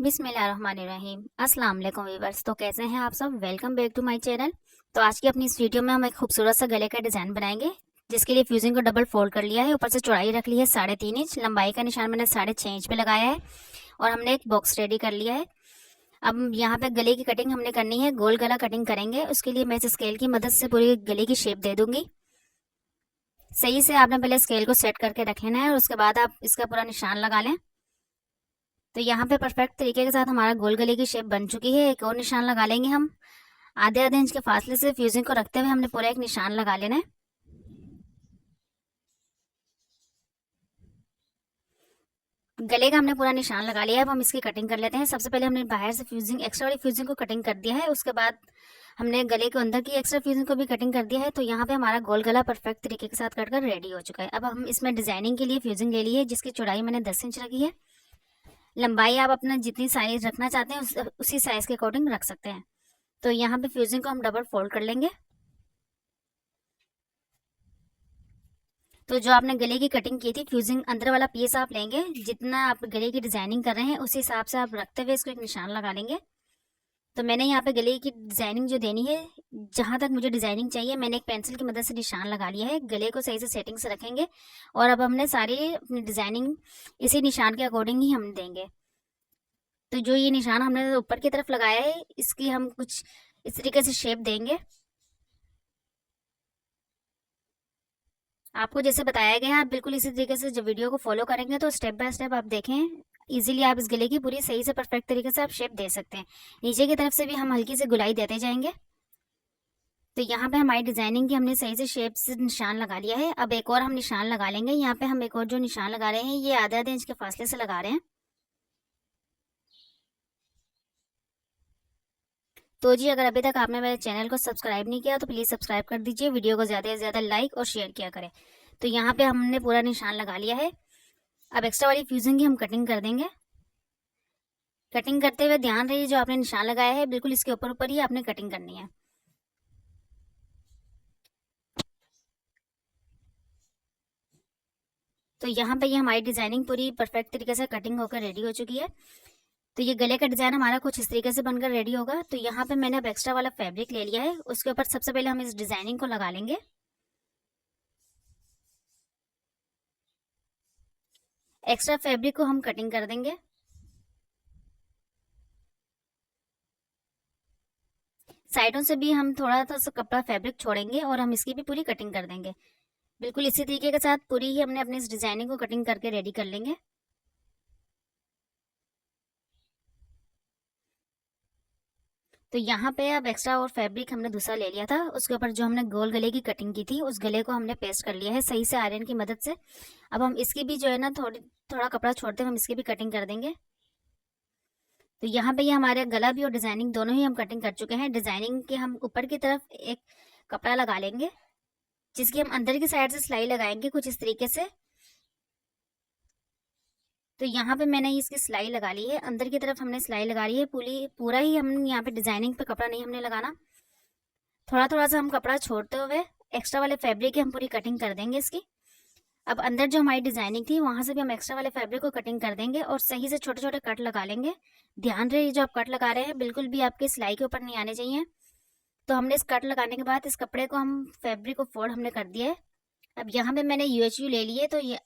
बिस्मिल्लाहिर्रहमानिर्रहीम। अस्सलाम वालेकुम व्यूअर्स। तो कैसे हैं आप सब? Welcome back to my channel. तो आज की अपनी इस वीडियो में हम एक खूबसूरत सा गले का डिजाइन बनाएंगे, जिसके लिए फ्यूजिंग को डबल फोल्ड कर लिया है। ऊपर से चौड़ाई रख ली है 3.5 इंच, लंबाई का निशान मैंने 6.5 इंच पे लगाया है और हमने एक बॉक्स रेडी कर लिया है। अब यहाँ पे गले की कटिंग हमने करनी है, गोल गला कटिंग करेंगे। उसके लिए मैं इस स्केल की मदद से पूरी गले की शेप दे दूंगी। सही से आपने पहले स्केल को सेट करके रख लेना है और उसके बाद आप इसका पूरा निशान लगा लें। तो यहाँ पे परफेक्ट तरीके के साथ हमारा गोल गले की शेप बन चुकी है। एक और निशान लगा लेंगे हम। आधे आधे इंच के फासले से फ्यूजिंग को रखते हुए हमने पूरा एक निशान लगा लेना है। गले का हमने पूरा निशान लगा लिया है। अब हम इसकी कटिंग कर लेते हैं। सबसे पहले हमने बाहर से फ्यूजिंग, एक्स्ट्रा वाली फ्यूजिंग को कटिंग कर दिया है। उसके बाद हमने गले के अंदर की एक्स्ट्रा फ्यूजिंग को भी कटिंग कर दिया है। तो यहाँ पे हमारा गोल गला परफेक्ट तरीके के साथ कटकर रेडी हो चुका है। अब हम इसमें डिजाइनिंग के लिए फ्यूजिंग ले ली है, जिसकी चौड़ाई मैंने 10 इंच रखी है। लंबाई आप अपना जितनी साइज रखना चाहते हैं उसी साइज के अकॉर्डिंग रख सकते हैं। तो यहाँ पे फ्यूजिंग को हम डबल फोल्ड कर लेंगे। तो जो आपने गले की कटिंग की थी, फ्यूजिंग अंदर वाला पीस आप लेंगे, जितना आप गले की डिजाइनिंग कर रहे हैं उस हिसाब से आप रखते हुए इसको एक निशान लगा लेंगे। तो मैंने यहाँ पे गले की डिजाइनिंग जो देनी है, जहां तक मुझे डिजाइनिंग चाहिए, मैंने एक पेंसिल की मदद से निशान लगा लिया है। गले को सही से सेटिंग से रखेंगे और अब हमने सारी अपनी डिजाइनिंग इसी निशान के अकॉर्डिंग ही हम देंगे। तो जो ये निशान हमने ऊपर की तरफ लगाया है, इसकी हम कुछ इस तरीके से शेप देंगे। आपको जैसे बताया गया है, आप बिल्कुल इसी तरीके से जब वीडियो को फॉलो करेंगे तो स्टेप बाय स्टेप आप देखें, इजीली आप इस गले की पूरी सही से परफेक्ट तरीके से आप शेप दे सकते हैं। नीचे की तरफ से भी हम हल्की से गुलाई देते जाएंगे। तो यहाँ पे हमारी डिजाइनिंग की हमने सही से शेप से निशान लगा लिया है। अब एक और हम निशान लगा लेंगे। यहाँ पे हम एक और जो निशान लगा रहे हैं, ये आधे आधे इंच के फासले से लगा रहे हैं। तो जी, अगर अभी तक आपने मेरे चैनल को सब्सक्राइब नहीं किया तो प्लीज सब्सक्राइब कर दीजिए। वीडियो को ज्यादा से ज्यादा लाइक और शेयर किया करें। तो यहाँ पे हमने पूरा निशान लगा लिया है। अब एक्स्ट्रा वाली फ्यूजिंग की हम कटिंग कर देंगे। कटिंग करते हुए ध्यान रहिए, जो आपने निशान लगाया है बिल्कुल इसके ऊपर ऊपर ही आपने कटिंग करनी है। तो यहाँ पे ये हमारी डिजाइनिंग पूरी परफेक्ट तरीके से कटिंग होकर रेडी हो चुकी है। तो ये गले का डिजाइन हमारा कुछ इस तरीके से बनकर रेडी होगा। तो यहाँ पे मैंने अब एक्स्ट्रा वाला फैब्रिक ले लिया है। उसके ऊपर सबसे पहले हम इस डिजाइनिंग को लगा लेंगे। एक्स्ट्रा फैब्रिक को हम कटिंग कर देंगे। साइडों से भी हम थोड़ा सा कपड़ा फैब्रिक छोड़ेंगे और हम इसकी भी पूरी कटिंग कर देंगे। बिल्कुल इसी तरीके के साथ पूरी ही हमने अपनी इस डिजाइनिंग को कटिंग करके रेडी कर लेंगे। तो यहाँ पे अब एक्स्ट्रा और फैब्रिक हमने दूसरा ले लिया था, उसके ऊपर जो हमने गोल गले की कटिंग की थी उस गले को हमने पेस्ट कर लिया है सही से आयरन की मदद से। अब हम इसकी भी जो है ना, थोड़ा कपड़ा छोड़ते हुए हम इसकी भी कटिंग कर देंगे। तो यहाँ पे ये हमारे गला भी और डिजाइनिंग दोनों ही हम कटिंग कर चुके हैं। डिजाइनिंग के हम ऊपर की तरफ एक कपड़ा लगा लेंगे, जिसकी हम अंदर की साइड से सिलाई लगाएंगे कुछ इस तरीके से। तो यहाँ पे मैंने इसकी सिलाई लगा ली है, अंदर की तरफ हमने सिलाई लगा ली है। पूरा ही हम यहाँ पे डिजाइनिंग पे कपड़ा नहीं हमने लगाना, थोड़ा थोड़ा सा हम कपड़ा छोड़ते हुए एक्स्ट्रा वाले फैब्रिक की हम पूरी कटिंग कर देंगे इसकी। अब अंदर जो हमारी डिजाइनिंग थी वहां से भी हम एक्स्ट्रा वाले फैब्रिक को कटिंग कर देंगे और सही से छोटे छोटे कट लगा लेंगे। ध्यान रहे, जो आप कट लगा रहे हैं बिल्कुल भी आपकी सिलाई के ऊपर नहीं आने चाहिए। तो हमने इस कट लगाने के बाद इस कपड़े को हम फैब्रिक को फोल्ड हमने कर दिया है। अब यहाँ पे मैंने यूएचयू ले लिए। तो ये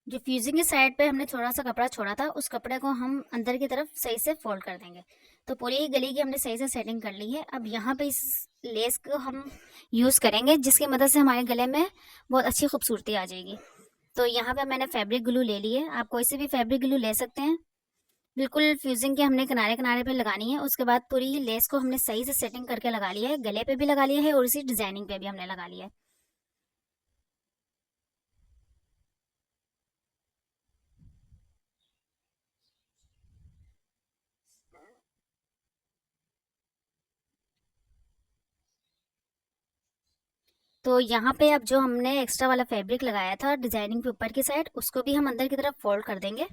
जो फ्यूजिंग की साइड पे हमने थोड़ा सा कपड़ा छोड़ा था, उस कपड़े को हम अंदर की तरफ सही से फोल्ड कर देंगे। तो पूरी ही गले की हमने सही से सेटिंग कर ली है। अब यहाँ पे इस लेस को हम यूज करेंगे, जिसकी मदद से हमारे गले में बहुत अच्छी खूबसूरती आ जाएगी। तो यहाँ पे मैंने फैब्रिक ग्लू ले ली है, आप कोई से भी फैब्रिक ग्लू ले सकते हैं। बिल्कुल फ्यूजिंग के हमने किनारे किनारे पे लगानी है। उसके बाद पूरी ही लेस को हमने सही से सेटिंग करके लगा लिया है, गले पे भी लगा लिया है और इसी डिजाइनिंग पे भी हमने लगा लिया है। तो यहाँ पे अब जो हमने एक्स्ट्रा वाला फैब्रिक लगाया था डिजाइनिंग के ऊपर की साइड, उसको भी हम अंदर की तरफ फोल्ड कर देंगे।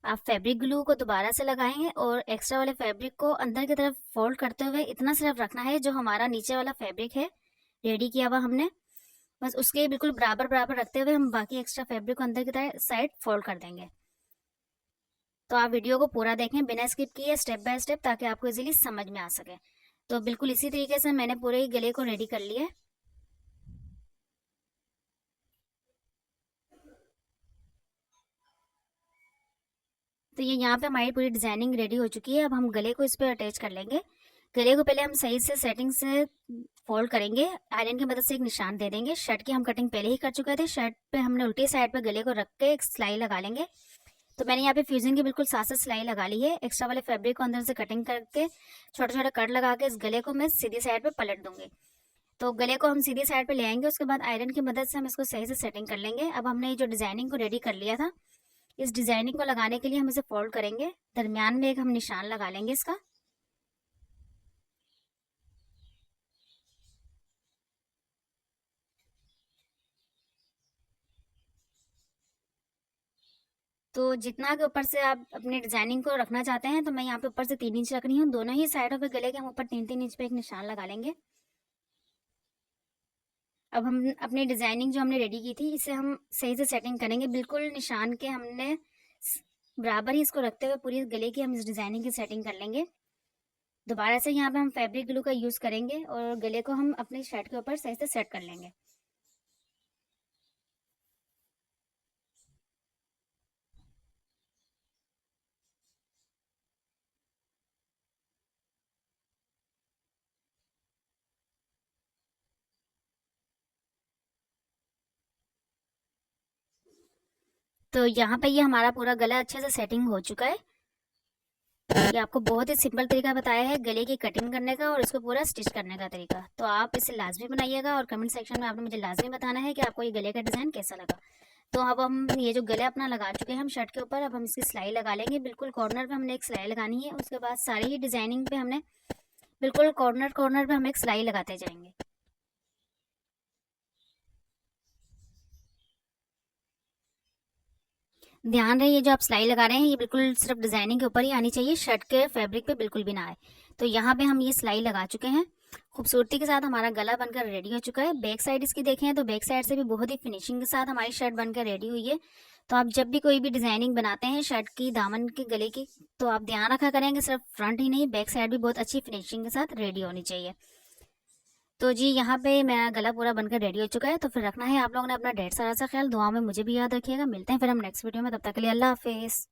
आप फैब्रिक ग्लू को दोबारा से लगाएंगे और एक्स्ट्रा वाले फैब्रिक को अंदर की तरफ फोल्ड करते हुए इतना सिर्फ रखना है, जो हमारा नीचे वाला फैब्रिक है रेडी किया हुआ हमने, बस उसके बिल्कुल बराबर बराबर रखते हुए हम बाकी एक्स्ट्रा फैब्रिक को अंदर की तरह साइड फोल्ड कर देंगे। तो आप वीडियो को पूरा देखें बिना स्किप किए, स्टेप बाय स्टेप, ताकि आपको इजीली समझ में आ सके। तो बिल्कुल इसी तरीके से मैंने पूरे ही गले को रेडी कर लिया है। तो ये यहाँ पे हमारी पूरी डिजाइनिंग रेडी हो चुकी है। अब हम गले को इस पर अटैच कर लेंगे। गले को पहले हम सही से सेटिंग से फोल्ड करेंगे, आयरन की मदद से एक निशान दे देंगे। शर्ट की हम कटिंग पहले ही कर चुके थे। शर्ट पे हमने उल्टी साइड पे गले को रख के एक सिलाई लगा लेंगे। तो मैंने यहाँ पे फ्यूजिंग की बिल्कुल साथ से सिलाई लगा ली है। एक्स्ट्रा वाले फैब्रिक को अंदर से कटिंग करके छोटे छोटे कट लगा के इस गले को मैं सीधी साइड पे पलट दूंगी। तो गले को हम सीधी साइड पे ले आएंगे। उसके बाद आयरन की मदद से हम इसको सही से सेटिंग कर लेंगे। अब हमने ये जो डिजाइनिंग को रेडी कर लिया था, इस डिजाइनिंग को लगाने के लिए हम इसे फोल्ड करेंगे। दरमियान में एक हम निशान लगा लेंगे इसका। तो जितना के ऊपर से आप अपनी डिजाइनिंग को रखना चाहते हैं, तो मैं यहाँ पे ऊपर से 3 इंच रख रही हूँ। दोनों ही साइडों पे गले के हम ऊपर 3-3 इंच पे एक निशान लगा लेंगे। अब हम अपनी डिजाइनिंग जो हमने रेडी की थी, इसे हम सही से सेटिंग करेंगे। बिल्कुल निशान के हमने बराबर ही इसको रखते हुए पूरी गले की हम इस डिजाइनिंग की सेटिंग कर लेंगे। दोबारा से यहाँ पे हम फैब्रिक ग्लू का यूज करेंगे और गले को हम अपने शर्ट के ऊपर सही से सेट कर लेंगे। तो यहाँ पे ये हमारा पूरा गला अच्छे से सेटिंग हो चुका है। ये आपको बहुत ही सिंपल तरीका बताया है गले की कटिंग करने का और इसको पूरा स्टिच करने का तरीका। तो आप इसे लाजमी बनाइएगा और कमेंट सेक्शन में आपने मुझे लाजमी बताना है कि आपको ये गले का डिज़ाइन कैसा लगा। तो अब हम ये जो गले अपना लगा चुके हैं हम शर्ट के ऊपर, अब हम इसकी सिलाई लगा लेंगे। बिल्कुल कॉर्नर पे हमने एक सिलाई लगानी है। उसके बाद सारी ही डिजाइनिंग पे हमने बिल्कुल कॉर्नर कॉर्नर पे हम एक सिलाई लगाते जाएंगे। ध्यान रहे ये जो आप सिलाई लगा रहे हैं ये बिल्कुल सिर्फ डिजाइनिंग के ऊपर ही आनी चाहिए, शर्ट के फैब्रिक पे बिल्कुल भी ना आए। तो यहाँ पे हम ये सिलाई लगा चुके हैं। खूबसूरती के साथ हमारा गला बनकर रेडी हो चुका है। बैक साइड इसकी देखें तो बैक साइड से भी बहुत ही फिनिशिंग के साथ हमारी शर्ट बनकर रेडी हुई है। तो आप जब भी कोई भी डिजाइनिंग बनाते हैं शर्ट की, दामन की, गले की, तो आप ध्यान रखा करेंगे सिर्फ फ्रंट ही नहीं बैक साइड भी बहुत अच्छी फिनिशिंग के साथ रेडी होनी चाहिए। तो जी यहाँ पे मेरा गला पूरा बनकर रेडी हो चुका है। तो फिर रखना है आप लोगों ने अपना ढेर सारा सा ख्याल। दुआ में मुझे भी याद रखिएगा। मिलते हैं फिर हम नेक्स्ट वीडियो में, तब तक के लिए अल्लाह हाफिज़।